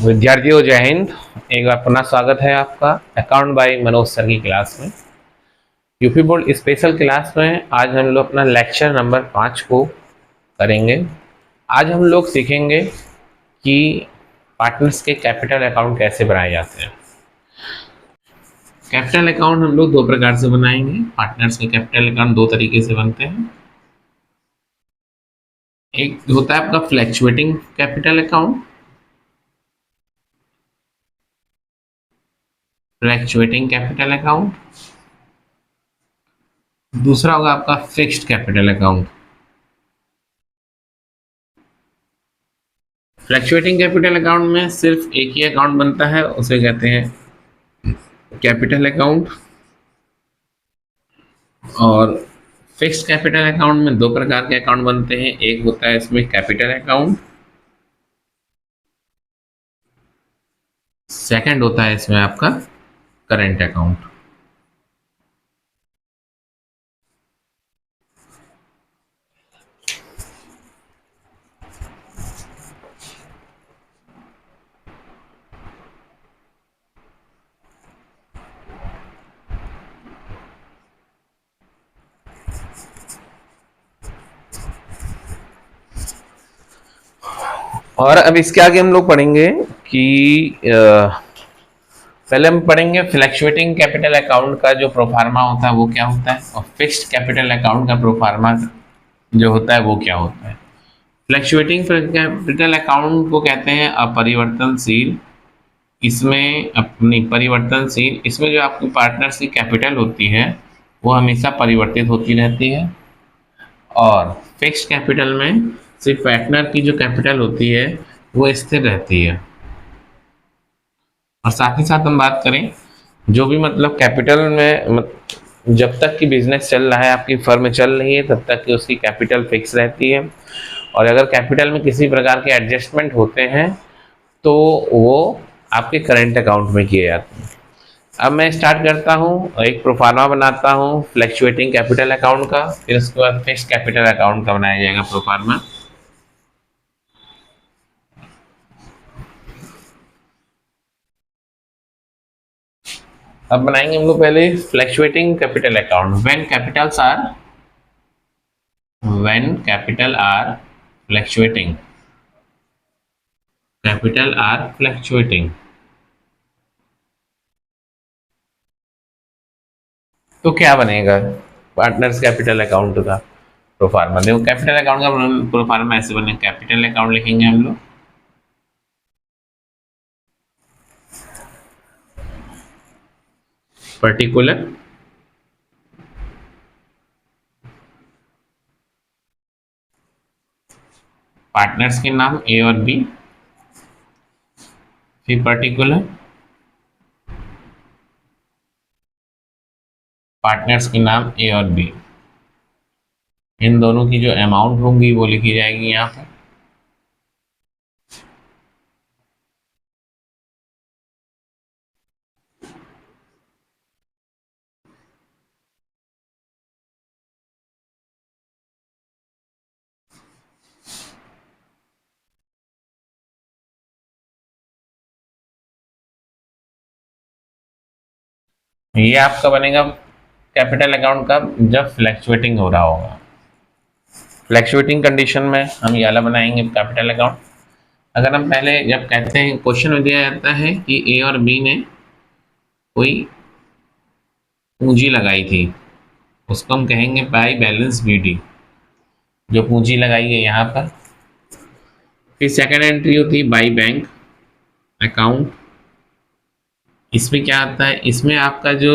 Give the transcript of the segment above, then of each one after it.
विद्यार्थियों जय हिंद। एक बार पुनः स्वागत है आपका अकाउंट बाय मनोज सर की क्लास में। यूपी बोर्ड स्पेशल क्लास में आज हम लोग अपना लेक्चर नंबर 5 को करेंगे। आज हम लोग सीखेंगे कि पार्टनर्स के कैपिटल अकाउंट कैसे बनाए जाते हैं। कैपिटल अकाउंट हम लोग दो प्रकार से बनाएंगे। पार्टनर्स के कैपिटल अकाउंट दो तरीके से बनते हैं। एक होता है आपका fluctuating capital account, fluctuating capital account. दूसरा होगा आपका fixed capital account. Fluctuating capital account में सिर्फ एक ही अकाउंट बनता है, उसे कहते हैं कैपिटल अकाउंट। और फिक्स्ड कैपिटल अकाउंट में दो प्रकार के अकाउंट बनते हैं। एक होता है इसमें कैपिटल अकाउंट, सेकंड होता है इसमें आपका करंट अकाउंट। और अब इसके आगे हम लोग पढ़ेंगे कि पहले हम पढ़ेंगे फ्लैक्चुएटिंग कैपिटल अकाउंट का जो प्रोफार्मा होता है वो क्या होता है, और फिक्स्ड कैपिटल अकाउंट का प्रोफार्मा जो होता है वो क्या होता है। फ्लैक्चुएटिंग कैपिटल अकाउंट को कहते हैं अपरिवर्तनशील। इसमें अपनी परिवर्तनशील, इसमें जो आपकी पार्टनर्स की कैपिटल होती है वो हमेशा परिवर्तित होती रहती है। और फिक्स्ड कैपिटल में सिर्फ पार्टनर की जो कैपिटल होती है वो स्थिर रहती है। और साथ ही साथ हम बात करें जो भी मतलब कैपिटल में जब तक कि बिजनेस चल रहा है, आपकी फर्म चल रही है, तब तक कि उसकी कैपिटल फिक्स रहती है। और अगर कैपिटल में किसी प्रकार के एडजस्टमेंट होते हैं तो वो आपके करंट अकाउंट में किए जाते हैं। अब मैं स्टार्ट करता हूँ, एक प्रोफार्मा बनाता हूँ फ्लैक्चुएटिंग कैपिटल अकाउंट का, फिर उसके बाद फिक्स्ड कैपिटल अकाउंट का बनाया जाएगा प्रोफार्मा। अब बनाएंगे हम लोग पहले fluctuating capital account. When capital R fluctuating, capital R fluctuating, तो क्या बनेगा पार्टनर्स कैपिटल अकाउंट का प्रोफार्मा। देखो कैपिटल अकाउंट का प्रोफार्मा ऐसे बने, कैपिटल अकाउंट लिखेंगे हम लोग, पर्टिकुलर पार्टनर्स के नाम ए और बी, फिर पर्टिकुलर पार्टनर्स के नाम ए और बी। इन दोनों की जो अमाउंट होंगी वो लिखी जाएगी यहाँ पर। ये आपका बनेगा कैपिटल अकाउंट का जब फ्लैक्चुएटिंग हो रहा होगा। फ्लैक्चुएटिंग कंडीशन में हम ये वाला बनाएंगे कैपिटल अकाउंट। अगर हम पहले जब कहते हैं, क्वेश्चन में दिया जाता है कि ए और बी ने कोई पूंजी लगाई थी, उसको हम कहेंगे बाई बैलेंस बीडी, जो पूंजी लगाई है यहाँ पर। फिर सेकंड एंट्री होती है बाई बैंक अकाउंट। इसमें क्या आता है, इसमें आपका जो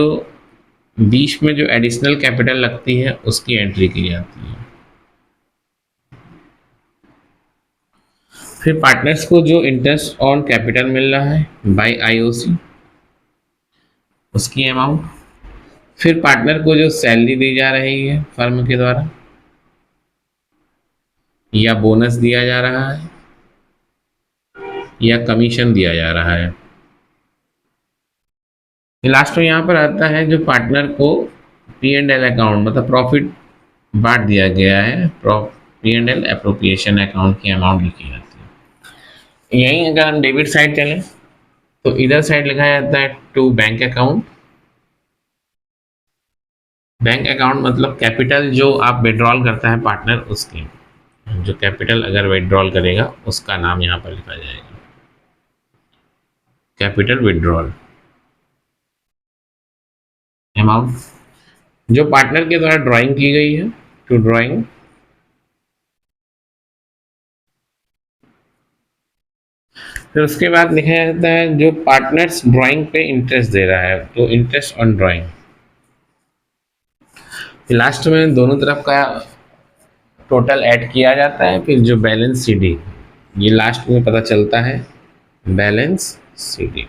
बीच में जो एडिशनल कैपिटल लगती है उसकी एंट्री की जाती है। फिर पार्टनर्स को जो इंटरेस्ट ऑन कैपिटल मिल रहा है बाय आईओसी, उसकी अमाउंट। फिर पार्टनर को जो सैलरी दी जा रही है फर्म के द्वारा या बोनस दिया जा रहा है या कमीशन दिया जा रहा है। लास्ट में यहाँ पर आता है जो पार्टनर को पी एंड एल अकाउंट मतलब प्रॉफिट बांट दिया गया है, P and L appropriation account की अमाउंट लिखी जाती है। यहीं अगर हम डेबिट साइड चलें तो इधर साइड लिखा जाता है to bank account. Bank account मतलब कैपिटल जो आप विड्रॉल करता है पार्टनर, उसकी जो कैपिटल अगर विड्रॉल करेगा उसका नाम यहाँ पर लिखा जाएगा, कैपिटल विड्रॉल अमाउंट जो पार्टनर के द्वारा ड्राइंग की गई है, टू ड्राइंग। फिर उसके बाद लिखा जाता है जो पार्टनर्स ड्राइंग पे इंटरेस्ट दे रहा है, तो इंटरेस्ट ऑन ड्राइंग। लास्ट में दोनों तरफ का टोटल ऐड किया जाता है, फिर जो बैलेंस सीडी ये लास्ट में पता चलता है, बैलेंस सीडी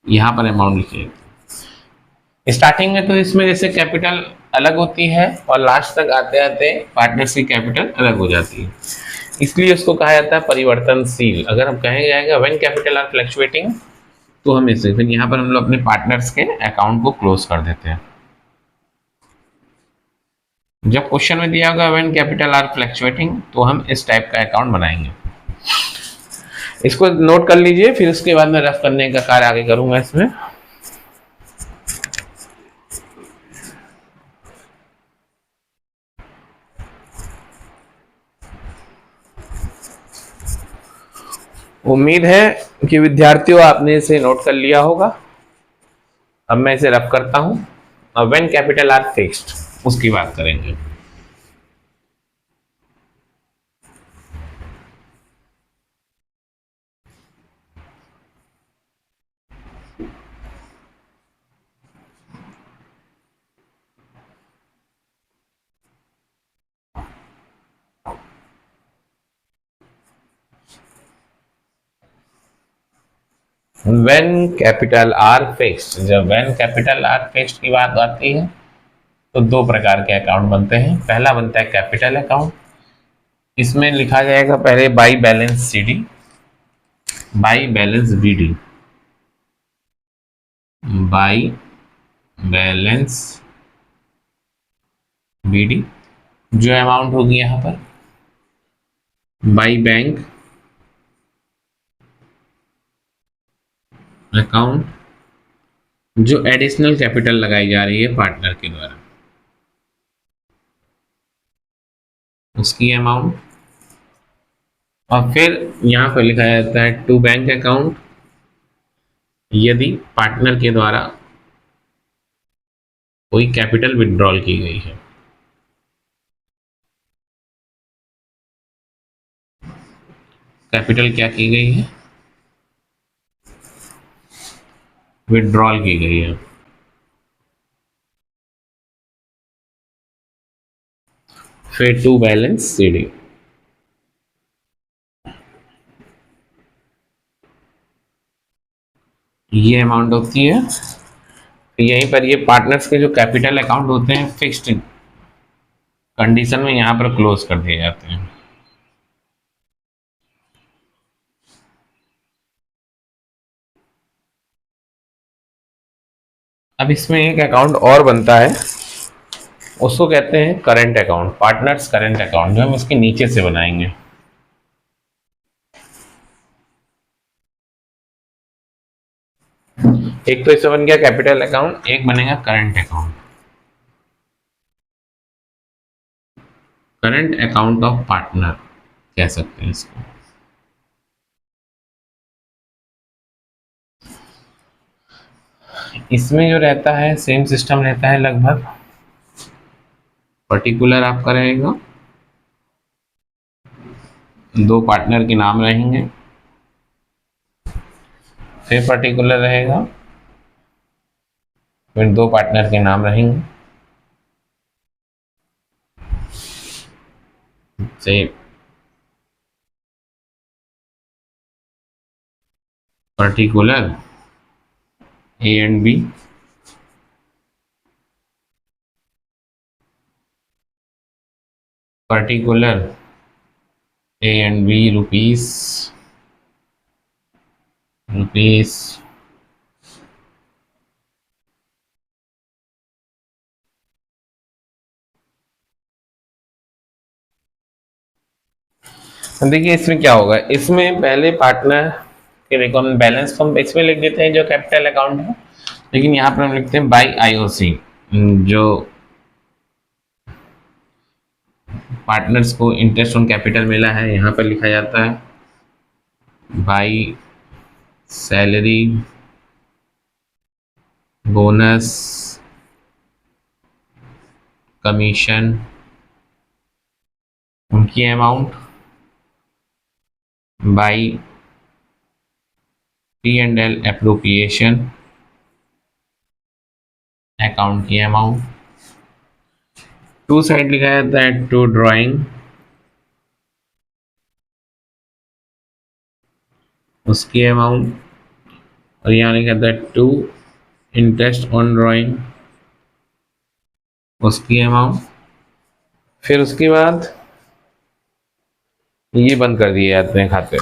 यहाँ पर अमाउंट लिखिए। स्टार्टिंग में तो इसमें जैसे कैपिटल अलग होती है और लास्ट तक आते आते पार्टनर्स की कैपिटल अलग हो जाती है, इसलिए उसको कहा जाता है परिवर्तनशील। अगर हम कहें जाएगा व्हेन कैपिटल आर फ्लक्चुएटिंग, तो हम इसे फिर यहाँ पर हम लोग अपने पार्टनर्स के अकाउंट को क्लोज कर देते हैं। जब क्वेश्चन में दिया होगा व्हेन कैपिटल आर फ्लक्चुएटिंग, तो हम इस टाइप का अकाउंट बनाएंगे। इसको नोट कर लीजिए, फिर उसके बाद मैं रफ करने का कार्य आगे करूंगा इसमें। उम्मीद है कि विद्यार्थियों आपने इसे नोट कर लिया होगा। अब मैं इसे रफ करता हूं। अब व्हेन कैपिटल आर फिक्स्ड उसकी बात करेंगे। व्हेन कैपिटल आर फिक्स्ड, जब व्हेन कैपिटल आर फिक्स्ड की बात आती है तो दो प्रकार के अकाउंट बनते हैं। पहला बनता है कैपिटल अकाउंट, इसमें लिखा जाएगा पहले by balance CD, by balance BD, by balance BD जो अमाउंट होगी यहाँ पर, बाई बैंक अकाउंट जो एडिशनल कैपिटल लगाई जा रही है पार्टनर के द्वारा, उसकी अमाउंट। और फिर यहाँ पर लिखा जाता है टू बैंक अकाउंट, यदि पार्टनर के द्वारा कोई कैपिटल विड्रॉल की गई है। कैपिटल क्या की गई है, विड्रॉल की गई है। फिर टू बैलेंस सीडी, ये अमाउंट होती है। यहीं पर ये पार्टनर्स के जो कैपिटल अकाउंट होते हैं फिक्स्ड कंडीशन में यहाँ पर क्लोज कर दिए जाते हैं। अब इसमें एक अकाउंट और बनता है, उसको कहते हैं current account, partners current account, जो हम इसके नीचे से बनाएंगे। एक तो इससे बन गया कैपिटल अकाउंट, एक बनेगा current account, current account of partner कह सकते हैं इसको। इसमें जो रहता है सेम सिस्टम रहता है लगभग। पर्टिकुलर आपका रहेगा, दो पार्टनर के नाम रहेंगे, फिर पर्टिकुलर रहेगा, फिर दो पार्टनर के नाम रहेंगे, same particular A and B, particular A and B rupees, rupees, देखिए इसमें क्या होगा, इसमें पहले पार्टनर के देखो हम बैलेंस तो हम इसमें लिख देते हैं जो कैपिटल अकाउंट है, लेकिन यहाँ पर हम लिखते हैं बाई आईओसी, जो पार्टनर्स को इंटरेस्ट ऑन कैपिटल मिला है यहाँ पर लिखा जाता है बाई सैलरी बोनस कमीशन उनकी amount by P&L appropriation account की अमाउंट, टू साइड लिखा जाता है टू ड्राइंग उसकी अमाउंट, और यहाँ लिखा जाता है टू इंटरेस्ट ऑन ड्राइंग उसकी अमाउंट। फिर उसके बाद ये बंद कर दिए जाते हैं खाते।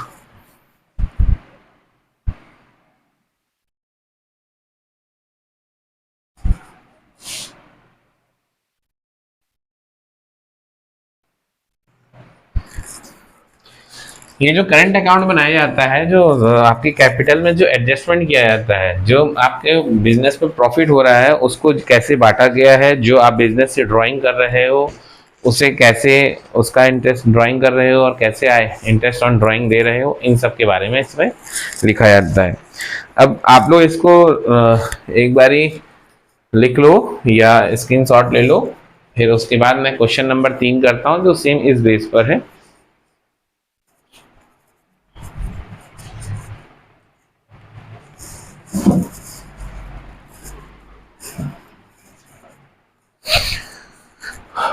ये जो करंट अकाउंट बनाया जाता है, जो आपके कैपिटल में जो एडजस्टमेंट किया जाता है, जो आपके बिजनेस में प्रॉफिट हो रहा है उसको कैसे बांटा गया है, जो आप बिजनेस से ड्राइंग कर रहे हो उसे कैसे उसका इंटरेस्ट ड्राइंग कर रहे हो और कैसे इंटरेस्ट ऑन ड्राइंग दे रहे हो, इन सब के बारे में इसमें लिखा जाता है। अब आप लोग इसको एक बारी लिख लो या स्क्रीनशॉट ले लो, फिर उसके बाद मैं क्वेश्चन नंबर 3 करता हूँ जो सेम इस बेस पर है।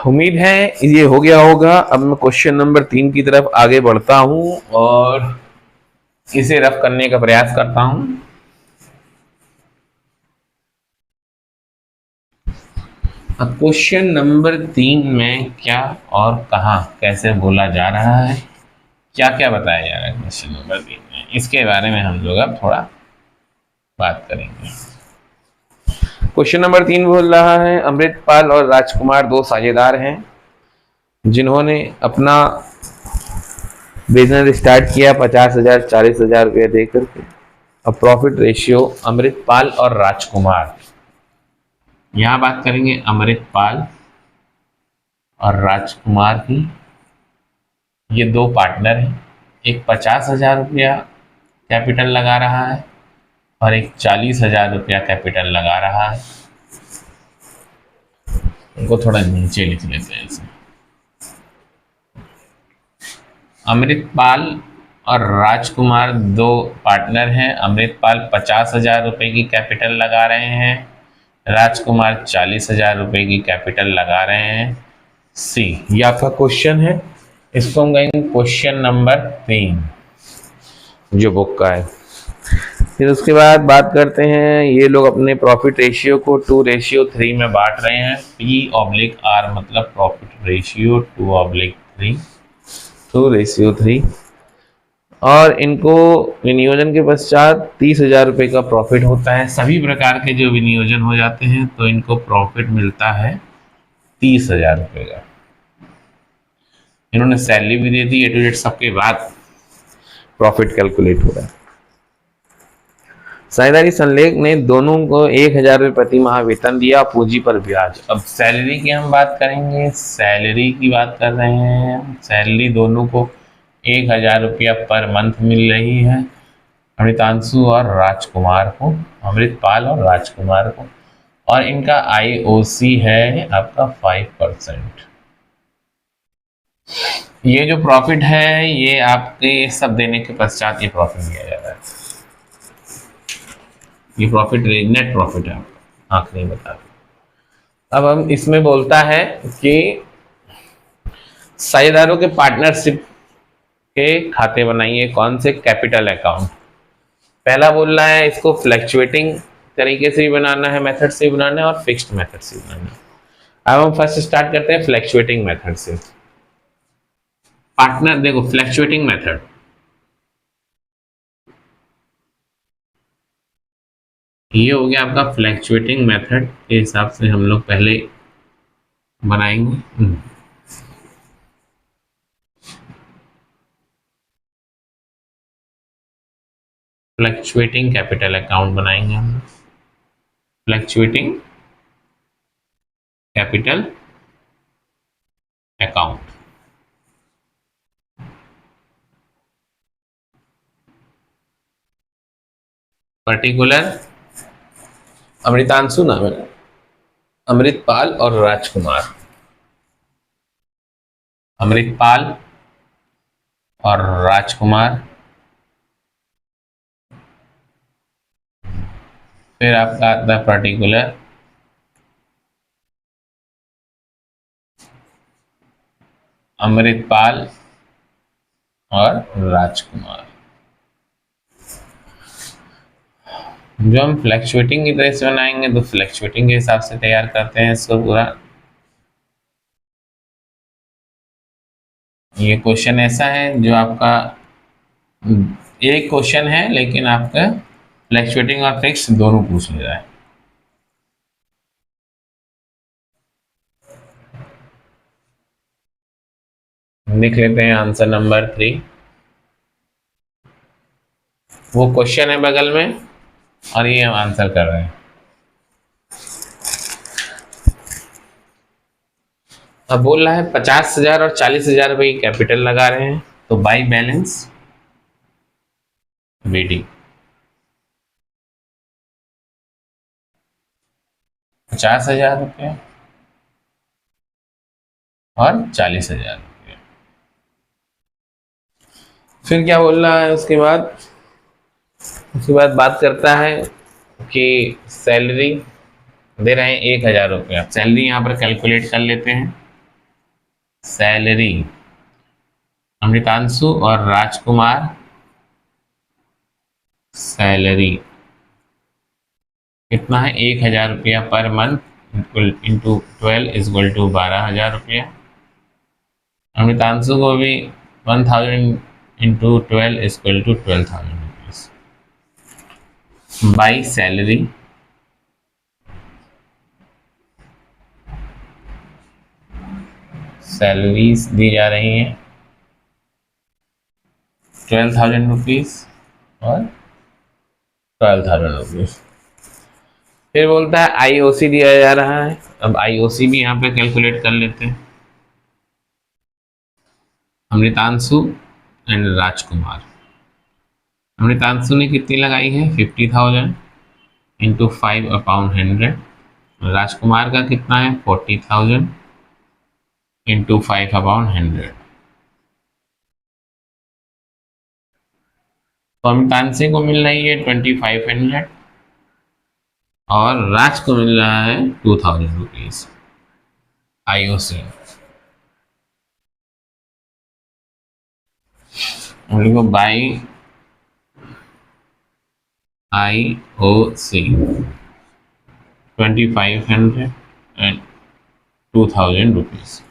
उम्मीद है ये हो गया होगा। अब मैं क्वेश्चन नंबर 3 की तरफ आगे बढ़ता हूं और इसे रफ करने का प्रयास करता हूं। अब क्वेश्चन नंबर 3 में क्या और कहां कैसे बोला जा रहा है, क्या क्या बताया जा रहा है क्वेश्चन नंबर 3 में, इसके बारे में हम लोग अब थोड़ा बात करेंगे। क्वेश्चन नंबर 3 बोल रहा है अमृतपाल और राजकुमार दो साझेदार हैं जिन्होंने अपना बिजनेस स्टार्ट किया 50,000 40,000 रुपया दे करके। अब प्रॉफिट रेशियो अमृतपाल और राजकुमार, यहाँ बात करेंगे अमृतपाल और राजकुमार की। ये दो पार्टनर हैं, एक 50,000 रुपया कैपिटल लगा रहा है और एक 40,000 रुपया कैपिटल लगा रहा है। इनको थोड़ा नीचे लिख लेते हैं इसे। अमृतपाल और राजकुमार दो पार्टनर हैं। अमृतपाल 50,000 रुपये की कैपिटल लगा रहे हैं, राजकुमार 40,000 रुपये की कैपिटल लगा रहे हैं। सी ये आपका क्वेश्चन है, इसको हम कहेंगे क्वेश्चन नंबर 3 जो बुक का है। फिर उसके बाद बात करते हैं, ये लोग अपने प्रॉफिट रेशियो को 2:3 में बांट रहे हैं। P/R मतलब प्रॉफिट रेशियो 2/3, 2:3, और इनको विनियोजन के पश्चात 30,000 रुपये का प्रॉफिट होता है। सभी प्रकार के जो विनियोजन हो जाते हैं तो इनको प्रॉफिट मिलता है 30,000 रुपये का। इन्होंने सैलरी भी दे दी, A to Z सबके बाद प्रॉफिट कैलकुलेट हो रहा है। साझेदारी संलेख ने दोनों को 1,000 रुपये प्रति माह वेतन दिया, पूंजी पर ब्याज। अब सैलरी की हम बात करेंगे, सैलरी की बात कर रहे हैं। सैलरी दोनों को 1,000 रुपया पर मंथ मिल रही है, अमृतांशु और राजकुमार को, अमृतपाल और राजकुमार को, और इनका IOC है आपका 5%। ये जो प्रॉफिट है ये आपके सब देने के पश्चात ये प्रॉफिट दिया जा रहा है। ये प्रॉफिट नेट प्रॉफिट है आपका, आखिरी बता दो। अब हम इसमें बोलता है कि साझेदारों के पार्टनरशिप के खाते बनाइए। कौन से? Capital account. पहला बोल रहा है इसको फ्लैक्चुएटिंग तरीके से भी बनाना है, मेथड से भी बनाना है, और फिक्स्ड मेथड से बनाना है। अब हम फर्स्ट स्टार्ट करते हैं फ्लैक्चुएटिंग मेथड से। पार्टनर देखो, फ्लैक्चुएटिंग मेथड ये हो गया आपका फ्लैक्चुएटिंग मेथड के हिसाब से हम लोग पहले बनाएंगे। फ्लक्चुएटिंग कैपिटल अकाउंट बनाएंगे हम। Fluctuating capital account. Particular Amritanshu नाम है, अमृतपाल और राजकुमार। अमृतपाल और राजकुमार। फिर आपका आता है पर्टिकुलर अमृतपाल और राजकुमार। जो हम फ्लक्चुएटिंग की तरह से बनाएंगे तो फ्लक्चुएटिंग के हिसाब से तैयार करते हैं इसको पूरा। ये क्वेश्चन ऐसा है जो आपका एक क्वेश्चन है लेकिन आपका फ्लक्चुएटिंग और फिक्स दोनों पूछ ले रहा है। लिख लेते हैं आंसर नंबर 3। वो क्वेश्चन है बगल में और ये हम आंसर कर रहे हैं। अब बोल रहा है 50,000 और 40,000 रुपये की कैपिटल लगा रहे हैं, तो बाई बैलेंस बीडी 50,000 रुपये और 40,000 रुपये। फिर क्या बोल रहा है उसके बाद बात करता है कि सैलरी दे रहे हैं 1,000 रुपये। सैलरी यहाँ पर कैलकुलेट कर लेते हैं। सैलरी अमृतांशु और राजकुमार, सैलरी कितना है 1,000 रुपया per month into 12 is equal to 12,000 रुपया। अमृतांशु को भी 1,000 into 12 is equal to 12,000 rupees by salary. Salaries दी जा रही हैं 12,000 रुपीज और 12,000 रुपीज। फिर बोलता है आईओसी दिया जा रहा है। अब आईओसी भी यहाँ पे कैलकुलेट कर लेते हैं। अमृतांशु एंड राजकुमार। अमृतांशु ने कितनी लगाई है 50,000 इंटू 5/100। राजकुमार का कितना है 40,000 इंटू 5/100। तो अमृतांशु को मिल रही है 2,500 और राज को मिल रहा है 2,000 रुपीज आईओसी। हम लोग को बाई आईओसी 2,500 एंड 2,000 रुपीज।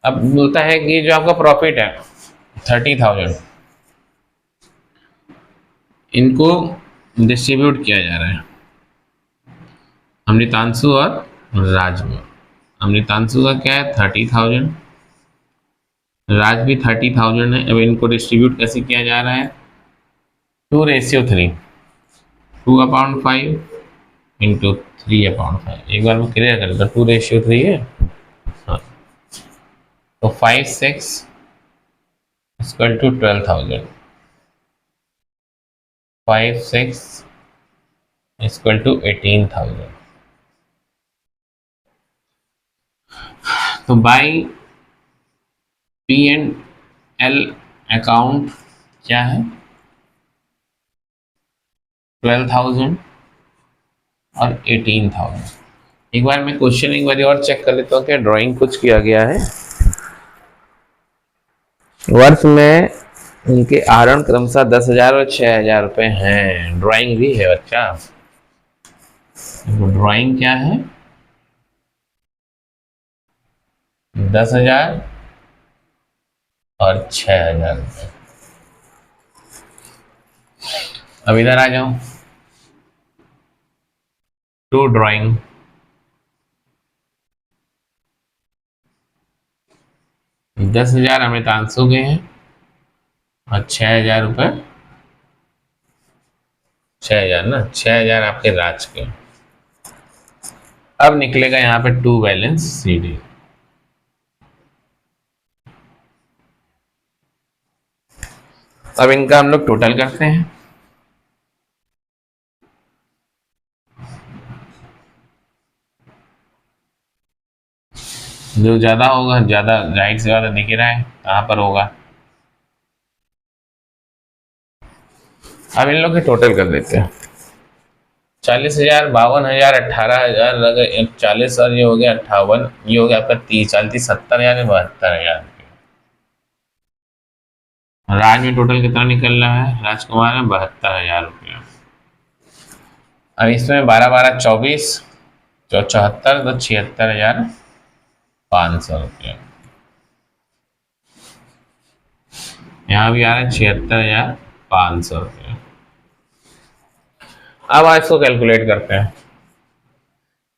अब बोलता है कि जो आपका प्रॉफिट है 30,000, इनको डिस्ट्रीब्यूट किया जा रहा है अमृतांशु और राज में। अमृतांशु का क्या है 30,000, राज भी 30,000 है। अब इनको डिस्ट्रीब्यूट कैसे किया जा रहा है 2:3, 2/5 इंटू 3/5। एक बार मैं क्लियर कर देता हूँ, 2:3 है। हाँ, तो 5/6 इक्वल टू 12,000। 5/6 equal to 18,000। तो बाई P&L अकाउंट क्या है 12,000 और 18,000। एक बार मैं क्वेश्चन एक बार और चेक कर लेता हूँ क्या ड्राइंग कुछ किया गया है। वर्ष में उनके आहरण क्रमशः 10,000 और 6,000 रुपये हैं। ड्राइंग भी है बच्चा। ड्राइंग क्या है 10,000 और 6,000 रुपये। अब इधर आ जाओ टू ड्राइंग। दस 10,000 अमृतांशु के हैं और 6,000 रुपये 6,000 ना, 6,000 आपके राज के। अब निकलेगा यहाँ पे टू बैलेंस CD। अब इनका हम लोग टोटल करते हैं। जो ज्यादा होगा, ज्यादा जाहिर से ज्यादा दिख ही रहा है कहाँ पर होगा। अब इन लोग के टोटल कर देते हैं। 40,000, 52,000, 18,000, अगर 40 और ये हो गया 58, ये हो गया आपका 30, 40, 70,000, 72,000। राज में टोटल कितना निकल रहा है राजकुमार में? 72,000 रुपया। अब इसमें 12 12 24, 74, तो 76,500 रुपया। यहाँ भी आ रहा है 76,500 रुपया। अब आज इसको कैलकुलेट करते हैं।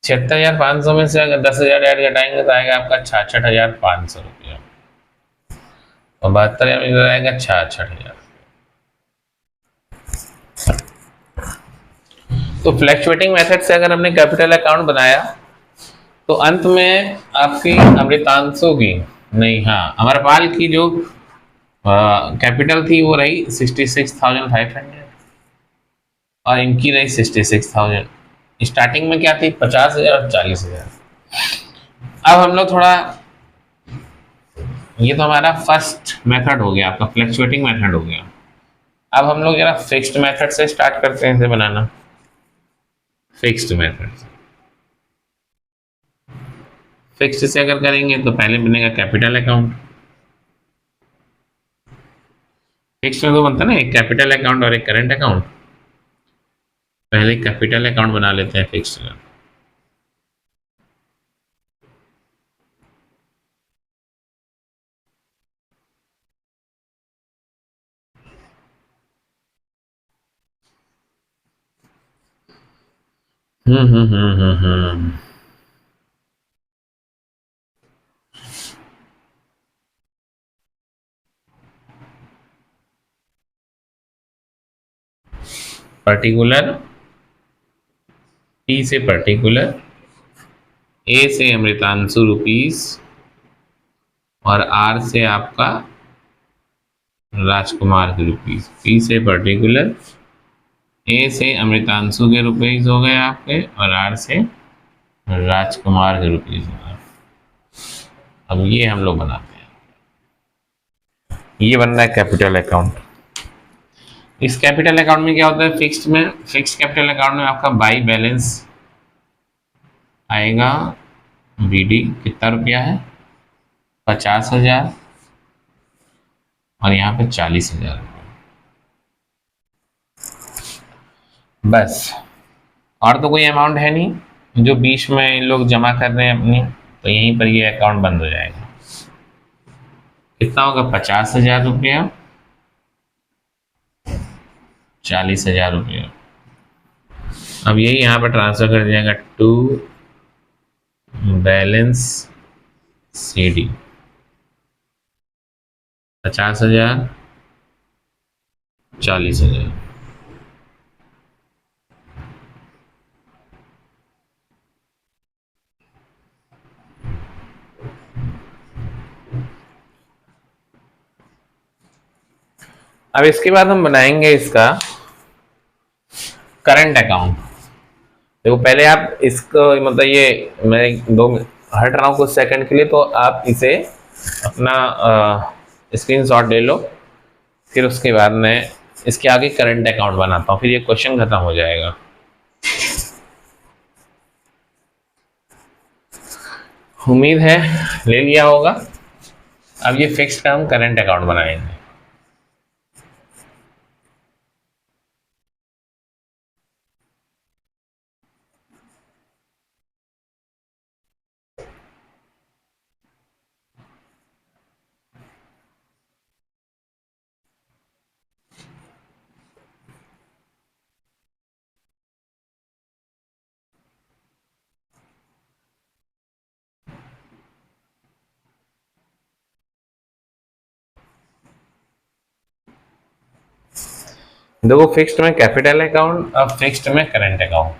76,500 में से अगर 10,000 ऐड घटाएंगे तो आएगा आपका 66,500 रुपया। और 72,000 में आएगा 66,000। तो फ्लैक्चुएटिंग मेथड से अगर हमने कैपिटल अकाउंट बनाया तो अंत में आपकी अमृतांशु की, नहीं हाँ, अमरपाल की जो कैपिटल थी वो रही 66,500, और इनकी रही 66,000। स्टार्टिंग में क्या थी? 50,000 और 40,000। अब हम लोग थोड़ा, ये तो हमारा फर्स्ट मेथड हो गया, आपका फ्लैक्चुएटिंग मेथड हो गया। अब हम लोग जरा फिक्स्ड मेथड से स्टार्ट करते हैं इसे बनाना। फिक्स्ड मेथड, फिक्स्ड से अगर करेंगे तो पहले बनेगा कैपिटल अकाउंट। फिक्स्ड में तो बनता है ना एक कैपिटल अकाउंट और एक करंट अकाउंट। पहले कैपिटल अकाउंट बना लेते हैं फिक्स्ड का। हम्म। पर्टिकुलर, P से पर्टिकुलर, A से अमृतांशु रुपीस, और R से आपका राजकुमार के रुपीस। P से पर्टिकुलर, A से अमृतांशु के रुपीस हो गए आपके, और R से राजकुमार के रुपीस हो गए। अब ये हम लोग बनाते हैं, ये बन रहा है कैपिटल अकाउंट। इस कैपिटल अकाउंट में क्या होता है? फिक्स्ड में, फिक्स्ड कैपिटल अकाउंट में आपका बाई बैलेंस आएगा BD कितना रुपया है? 50,000, और यहाँ पे 40,000। बस, और तो कोई अमाउंट है नहीं जो बीच में इन लोग जमा कर रहे हैं अपनी, तो यहीं पर ये अकाउंट बंद हो जाएगा। कितना होगा? 50,000 रुपया, 40,000 रुपया। अब यही यहाँ पर ट्रांसफर कर दिया जाएगा टू बैलेंस CD। 50,000, 40,000। अब इसके बाद हम बनाएंगे इसका करंट अकाउंट। देखो पहले आप इसको, मतलब ये मैं दो हट रहा हूँ कुछ सेकंड के लिए, तो आप इसे अपना स्क्रीनशॉट ले लो। फिर उसके बाद मैं इसके आगे करंट अकाउंट बनाता हूँ, फिर ये क्वेश्चन खत्म हो जाएगा। उम्मीद है ले लिया होगा। अब ये फिक्स का हम करंट अकाउंट बनाएंगे। देखो फिक्स्ड में कैपिटल अकाउंट और फिक्स्ड में current account.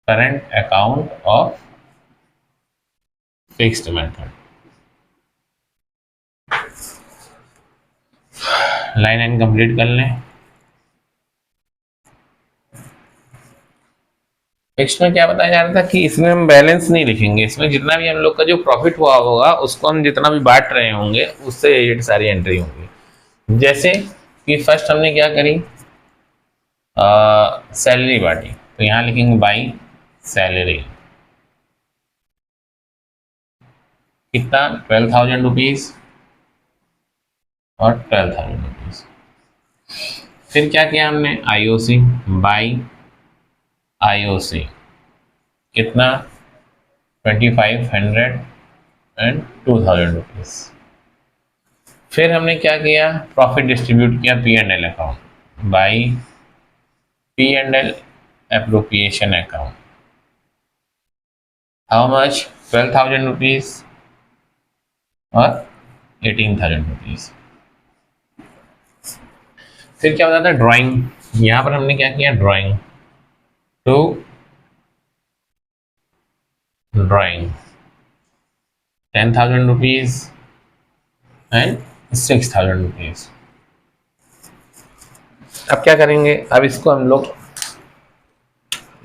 Current account of fixed method. Line and complete कर लें। फिक्स्ड में क्या बताया जा रहा था कि इसमें हम बैलेंस नहीं लिखेंगे, इसमें जितना भी हम लोग का जो प्रॉफिट हुआ होगा उसको हम जितना भी बांट रहे होंगे उससे रिलेटेड सारी एंट्री होंगी। जैसे कि फर्स्ट हमने क्या करी, सैलरी बांटी, तो यहाँ लिखेंगे बाई सैलरी, कितना 12,000 रुपीज और 12,000 रुपीज। फिर क्या किया हमने, आईओसी बाई आईओसी, कितना 2,500 एंड 2,000 रुपीज। फिर हमने क्या किया, प्रॉफिट डिस्ट्रीब्यूट किया P and L account by P and L appropriation account, how much 12,000 rupees और 18,000 रुपीज। फिर क्या होता था, ड्राइंग, यहाँ पर हमने क्या किया, drawing to drawing 10,000 rupees and 6,000 rupees. अब क्या करेंगे, अब इसको हम लोग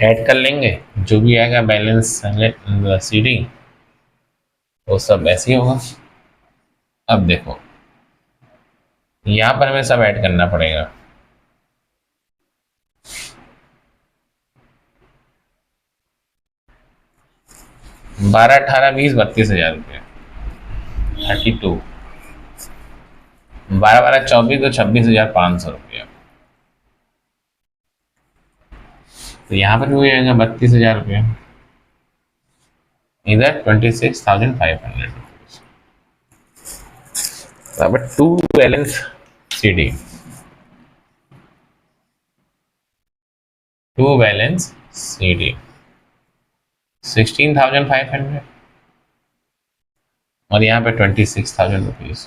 ऐड कर लेंगे, जो भी आएगा बैलेंस सीडी वो सब ऐसे ही होगा। अब देखो यहाँ पर हमें सब ऐड करना पड़ेगा। बारह 18 20 32,000 रुपये, 32, 12 12 24 तो 26,500 रुपया। तो यहाँ पर भी हो जाएगा 32,000 रुपये, इधर 26,500 रुपीज। अब to balance CD, to balance CD 16,500 और यहाँ पे 26,000 रुपीज।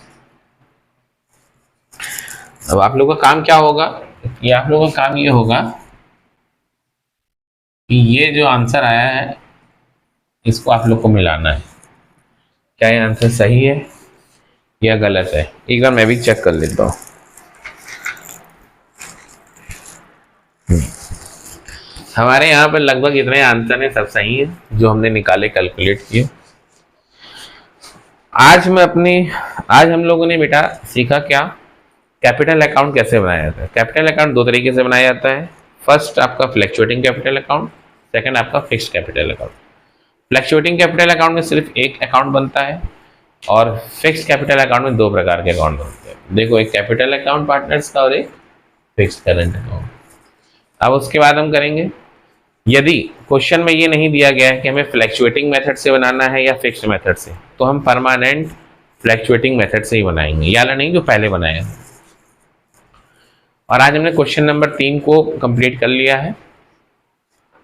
अब आप लोगों का काम क्या होगा, कि आप लोगों का काम ये होगा कि ये जो आंसर आया है इसको आप लोग को मिलाना है, क्या ये आंसर सही है या गलत है। एक बार मैं भी चेक कर लेता हूँ। हमारे यहाँ पर लगभग इतने आंसर हैं, सब सही है जो हमने निकाले कैलकुलेट किए। आज हम लोगों ने बेटा सीखा क्या, कैपिटल अकाउंट कैसे बनाया जाता है। कैपिटल अकाउंट दो तरीके से बनाया जाता है, फर्स्ट आपका फ्लैक्चुएटिंग कैपिटल अकाउंट, सेकंड आपका fixed capital account. Fluctuating capital account में सिर्फ एक अकाउंट बनता है और फिक्स्ड कैपिटल अकाउंट में दो प्रकार के अकाउंट बनते हैं। देखो, एक कैपिटल अकाउंट पार्टनर्स का और एक फिक्स्ड करंट अकाउंट। अब उसके बाद हम करेंगे, यदि क्वेश्चन में ये नहीं दिया गया है कि हमें फ्लैक्चुएटिंग मेथड से बनाना है या फिक्स्ड मेथड से, तो हम परमानेंट फ्लैक्चुएटिंग मेथड से ही बनाएंगे, या नहीं जो पहले बनाया है। और आज हमने क्वेश्चन नंबर 3 को कंप्लीट कर लिया है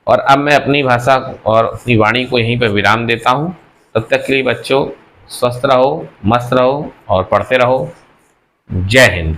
और अब मैं अपनी भाषा और अपनी वाणी को यहीं पर विराम देता हूँ। तब तक के लिए बच्चों स्वस्थ रहो, मस्त रहो और पढ़ते रहो। जय हिंद।